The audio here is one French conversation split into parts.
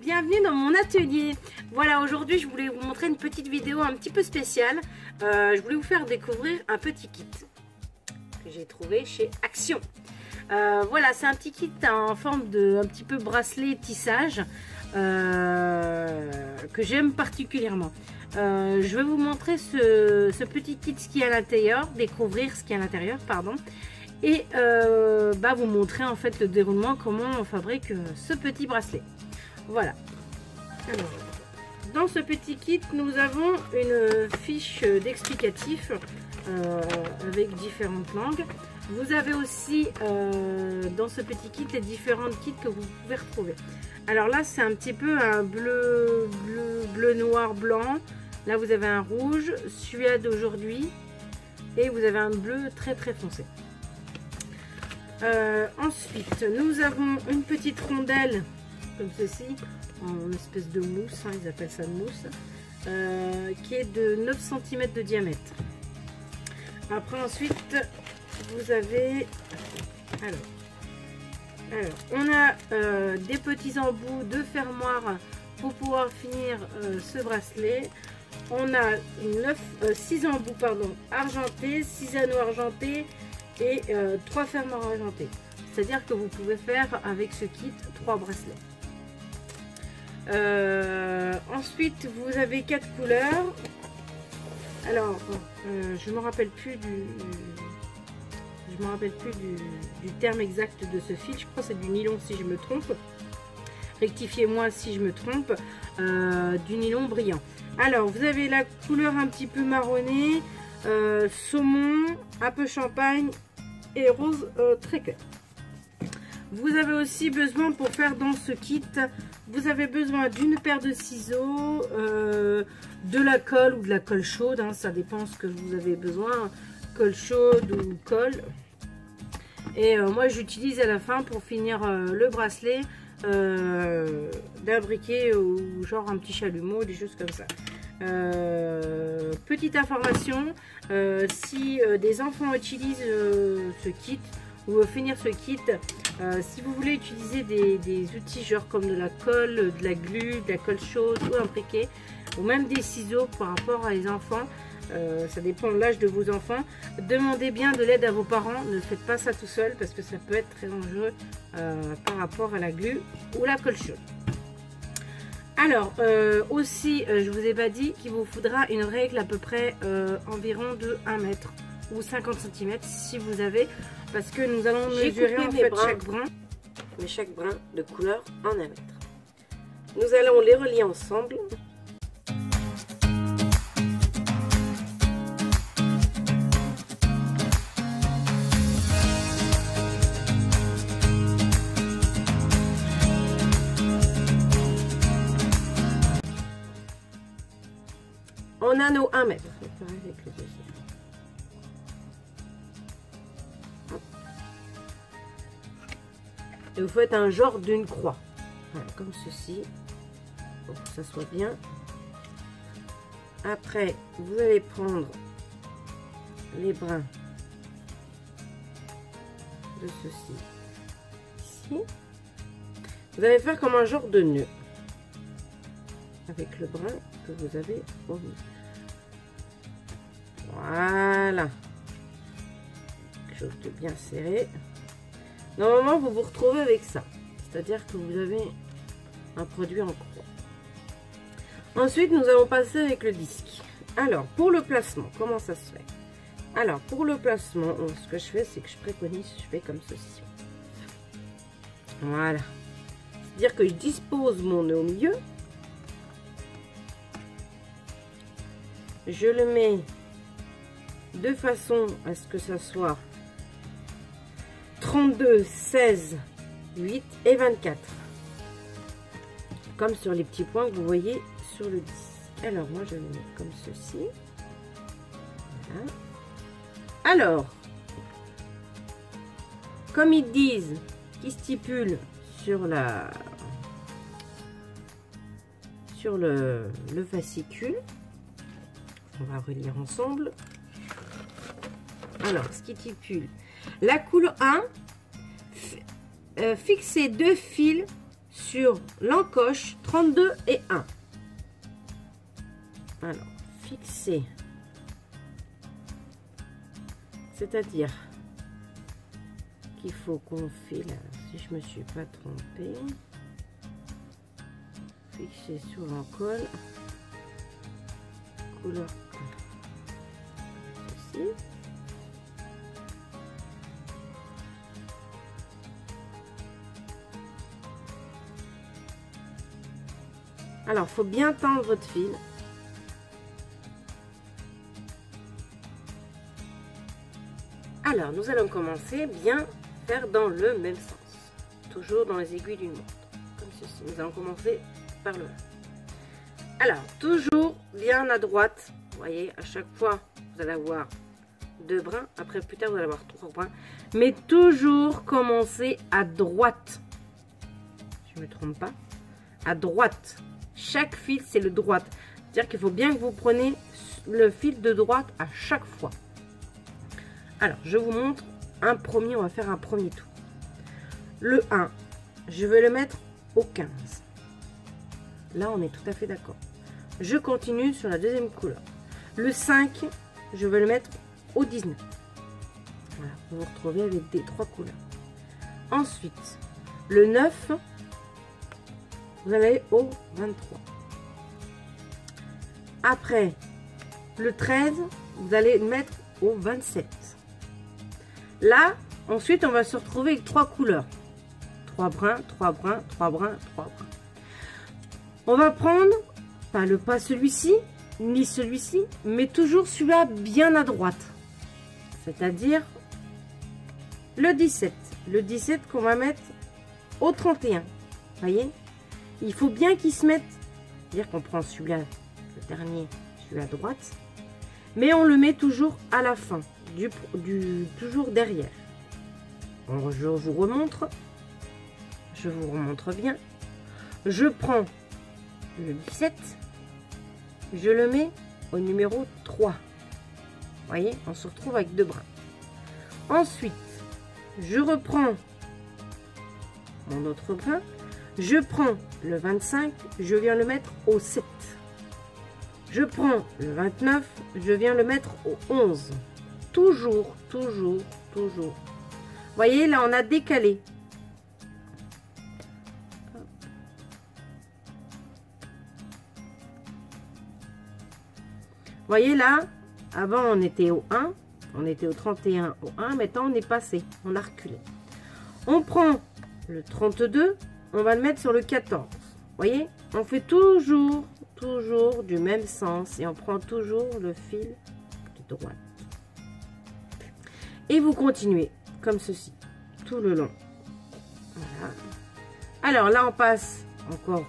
bienvenue dans mon atelier. Voilà, aujourd'hui je voulais vous montrer une petite vidéo un petit peu spéciale. Je voulais vous faire découvrir un petit kit que j'ai trouvé chez Action. Voilà, c'est un petit kit en forme de un petit peu bracelet tissage que j'aime particulièrement. Je vais vous montrer ce petit kit, ce qu'il y a à l'intérieur, découvrir ce qu'il y a à l'intérieur, pardon. Et vous montrer en fait le déroulement, comment on fabrique ce petit bracelet. Voilà. Alors, dans ce petit kit, nous avons une fiche d'explicatif avec différentes langues. Vous avez aussi dans ce petit kit les différentes kits que vous pouvez retrouver. Alors là, c'est un petit peu un bleu, noir, blanc. Là, vous avez un rouge, Suède aujourd'hui, et vous avez un bleu très foncé. Ensuite, nous avons une petite rondelle comme ceci, en espèce de mousse, hein, ils appellent ça de mousse, qui est de 9 cm de diamètre. Après, ensuite, vous avez, alors on a des petits embouts de fermoir pour pouvoir finir ce bracelet. On a 6 embouts argentés, 6 anneaux argentés et 3 fermoirs argentés. C'est-à-dire que vous pouvez faire avec ce kit 3 bracelets. Ensuite, vous avez 4 couleurs. Alors, je me rappelle plus du terme exact de ce fil. Je crois que c'est du nylon si je me trompe. Rectifiez-moi si je me trompe. Du nylon brillant. Alors, vous avez la couleur un petit peu marronnée, saumon, un peu champagne et rose très clair. Vous avez aussi besoin, pour faire dans ce kit, vous avez besoin d'une paire de ciseaux, de la colle ou de la colle chaude, hein, ça dépend ce que vous avez besoin, colle chaude ou colle. Et moi j'utilise à la fin pour finir le bracelet d'un briquet ou genre un petit chalumeau, des choses comme ça. Petite information, si des enfants utilisent ce kit ou finir ce kit, si vous voulez utiliser des outils genre comme de la colle, de la glu, de la colle chaude ou un briquet ou même des ciseaux par rapport à les enfants, ça dépend de l'âge de vos enfants, demandez bien de l'aide à vos parents, ne faites pas ça tout seul parce que ça peut être très dangereux par rapport à la glu ou la colle chaude. Alors aussi, je vous ai pas dit qu'il vous faudra une règle à peu près environ de 1 mètre ou 50 cm si vous avez, parce que nous allons mesurer en fait chaque brin de couleur en 1 mètre. Nous allons les relier ensemble. En anneau 1 mètre. Et vous faites un genre d'une croix. Voilà, comme ceci. Pour que ça soit bien. Après, vous allez prendre les brins de ceci. Ici. Vous allez faire comme un genre de nœud. Avec le brin que vous avez au milieu. Voilà. Quelque chose de bien serré. Normalement, vous vous retrouvez avec ça. C'est-à-dire que vous avez un produit en croix. Ensuite, nous allons passer avec le disque. Alors, pour le placement, comment ça se fait? Alors, pour le placement, ce que je fais, c'est que je préconise, je fais comme ceci. Voilà. C'est-à-dire que je dispose mon nœud au milieu. Je le mets de façon à ce que ça soit 32, 16, 8 et 24. Comme sur les petits points que vous voyez sur le disque. Alors, moi, je vais le mettre comme ceci. Voilà. Alors, comme ils disent, qui stipulent sur le fascicule, on va relire ensemble. Alors, ce qui stipule, la couleur 1, fixez 2 fils sur l'encoche 32 et 1. Alors, fixer. C'est-à-dire qu'il faut qu'on file, si je me suis pas trompée, fixer sur l'encolle, couleur 1. Ceci. Alors, faut bien tendre votre fil. Alors, nous allons commencer bien faire dans le même sens. Toujours dans les aiguilles d'une montre. Comme ceci. Nous allons commencer par le bas. Alors, toujours bien à droite. Vous voyez, à chaque fois, vous allez avoir 2 brins. Après, plus tard, vous allez avoir 3 brins. Mais toujours commencer à droite. Je ne me trompe pas. À droite. Chaque fil, c'est le droite. C'est-à-dire qu'il faut bien que vous preniez le fil de droite à chaque fois. Alors, je vous montre un premier. On va faire un premier tour. Le 1, je vais le mettre au 15. Là, on est tout à fait d'accord. Je continue sur la deuxième couleur. Le 5, je vais le mettre au 19. Voilà, vous vous retrouvez avec des 3 couleurs. Ensuite, le 9, vous allez au 23. Après, le 13, vous allez le mettre au 27. Là, ensuite, on va se retrouver avec 3 couleurs. 3 brins, 3 brins, 3 brins, 3 brins. On va prendre, pas celui-ci, ni celui-ci, mais toujours celui-là bien à droite. C'est-à-dire le 17. Le 17 qu'on va mettre au 31. Voyez? Il faut bien qu'ils se mettent, c'est-à-dire qu'on prend celui-là, le dernier, celui à droite, mais on le met toujours à la fin, toujours derrière. Alors, je vous remontre bien. Je prends le 17, je le mets au numéro 3. Voyez, on se retrouve avec 2 brins. Ensuite, je reprends mon autre brin. Je prends le 25, je viens le mettre au 7. Je prends le 29, je viens le mettre au 11. Toujours, toujours, toujours. Voyez, là, on a décalé. Voyez, là, avant, on était au 1. On était au 31, au 1. Maintenant, on est passé. On a reculé. On prend le 32. On va le mettre sur le 14. Voyez, on fait toujours du même sens et on prend toujours le fil de droite. Et vous continuez comme ceci, tout le long. Voilà. Alors là, on passe encore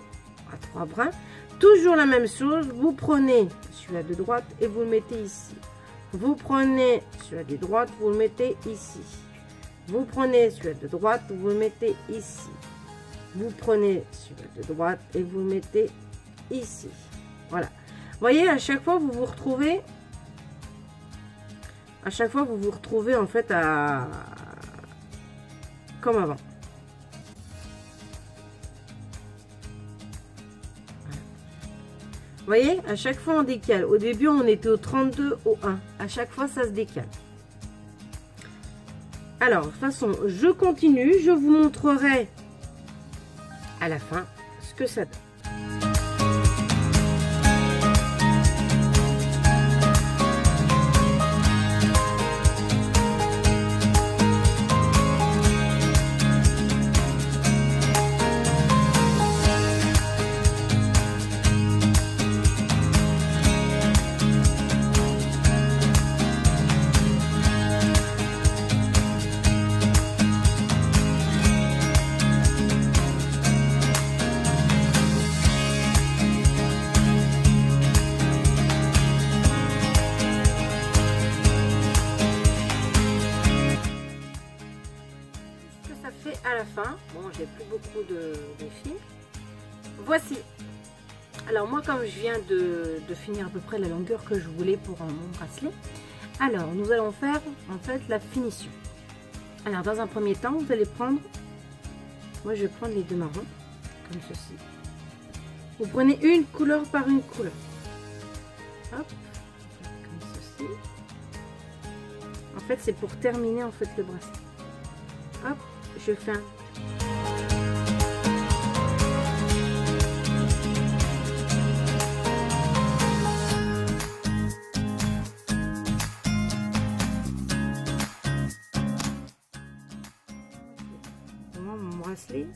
à 3 brins. Toujours la même chose, vous prenez celui-là de droite et vous le mettez ici. Vous prenez celui-là de droite, vous le mettez ici. Vous prenez celui-là de droite, vous le mettez ici. Vous prenez celui-là de droite et vous le mettez ici. Voilà. Vous voyez, à chaque fois, vous vous retrouvez. À chaque fois, vous vous retrouvez en fait à comme avant. Vous voyez, à chaque fois on décale. Au début, on était au 32, au 1. À chaque fois, ça se décale. Alors, de toute façon, je continue. Je vous montrerai à la fin ce que ça donne. À la fin, bon, j'ai plus beaucoup de fil. Voici. Alors moi, comme je viens de finir à peu près la longueur que je voulais pour mon bracelet, alors nous allons faire en fait la finition. Alors dans un premier temps, vous allez prendre, moi je vais prendre les 2 marrons. comme ceci. Vous prenez une couleur par une couleur. Hop, comme ceci. En fait, c'est pour terminer en fait le bracelet. Hop, je fais un... Mon bracelet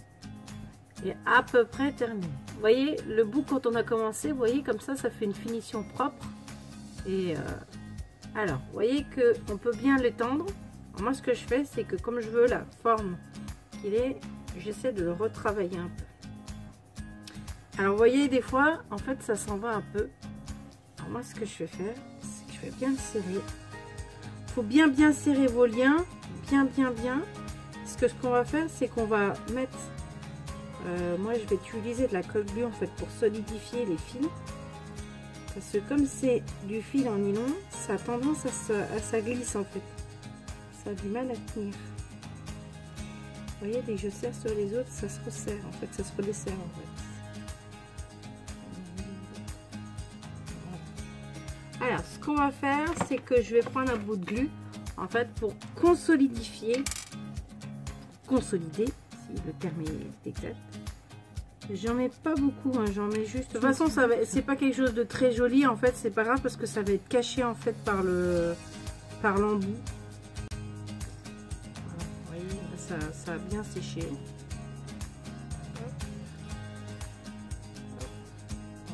est à peu près terminé. Vous voyez le bout quand on a commencé, vous voyez comme ça fait une finition propre. Et alors, vous voyez que on peut bien l'étendre. Moi, ce que je fais, c'est que comme je veux la forme qu'il est, j'essaie de le retravailler un peu. Alors, vous voyez, des fois, en fait, ça s'en va un peu. Alors, moi, ce que je vais faire, c'est que je vais bien le serrer. Il faut bien serrer vos liens, bien. Parce que ce qu'on va faire, c'est qu'on va mettre... moi, je vais utiliser de la colle glue, en fait, pour solidifier les fils. Parce que comme c'est du fil en nylon, ça a tendance à ça glisse, en fait. Ça a du mal à tenir. Vous voyez, dès que je serre sur les autres, ça se resserre, en fait, ça se redesserre, en fait. Alors, ce qu'on va faire, c'est que je vais prendre un bout de glu, en fait, pour consolider, si le terme est exact. J'en mets pas beaucoup, hein, j'en mets juste... De toute façon, c'est pas quelque chose de très joli, en fait, c'est pas grave, parce que ça va être caché, en fait, par l'embout. Vous voyez, ça a bien séché.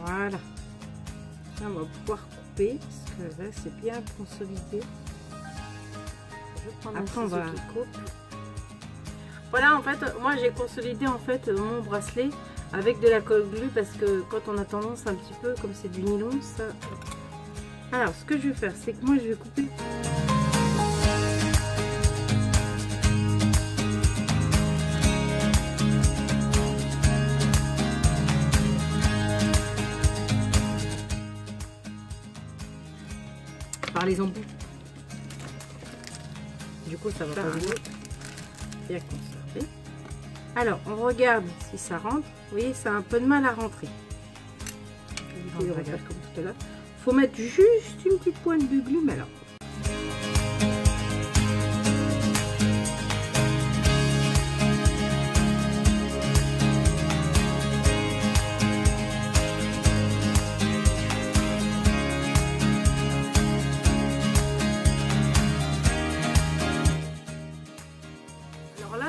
Voilà. Là, on va pouvoir couper, parce que là, c'est bien consolidé. Après, on va couper. Voilà, en fait, moi, j'ai consolidé, en fait, mon bracelet avec de la colle glue, parce que quand on a tendance un petit peu, comme c'est du nylon, ça... Alors, ce que je vais faire, c'est que moi, je vais couper... par les embouts. Du coup, ça va pas bien conserver. Alors, on regarde si ça rentre. Vous voyez, ça a un peu de mal à rentrer. On va faire comme tout à l'heure. Il faut mettre juste une petite pointe de glue, mais alors.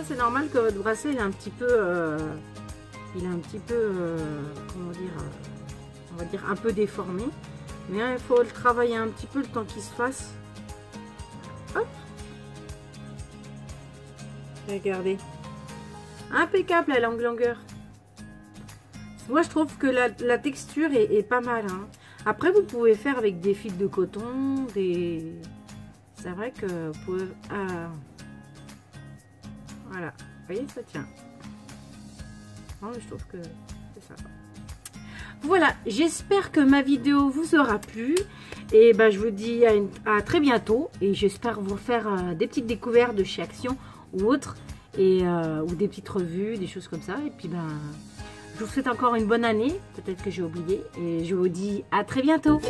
C'est normal que votre bracelet il est un petit peu comment dire, on va dire un peu déformé, mais il faut le travailler un petit peu le temps qu'il se fasse. Hop, regardez, impeccable la longueur. Moi je trouve que la texture est pas mal, hein. Après vous pouvez faire avec des fils de coton, c'est vrai que vous pouvez voilà, vous voyez, ça tient. Non, je trouve que c'est sympa. Voilà, j'espère que ma vidéo vous aura plu. Et ben, je vous dis à très bientôt. Et j'espère vous faire des petites découvertes de chez Action ou autres. Ou des petites revues, des choses comme ça. Et puis, ben, je vous souhaite encore une bonne année. Peut-être que j'ai oublié. Et je vous dis à très bientôt.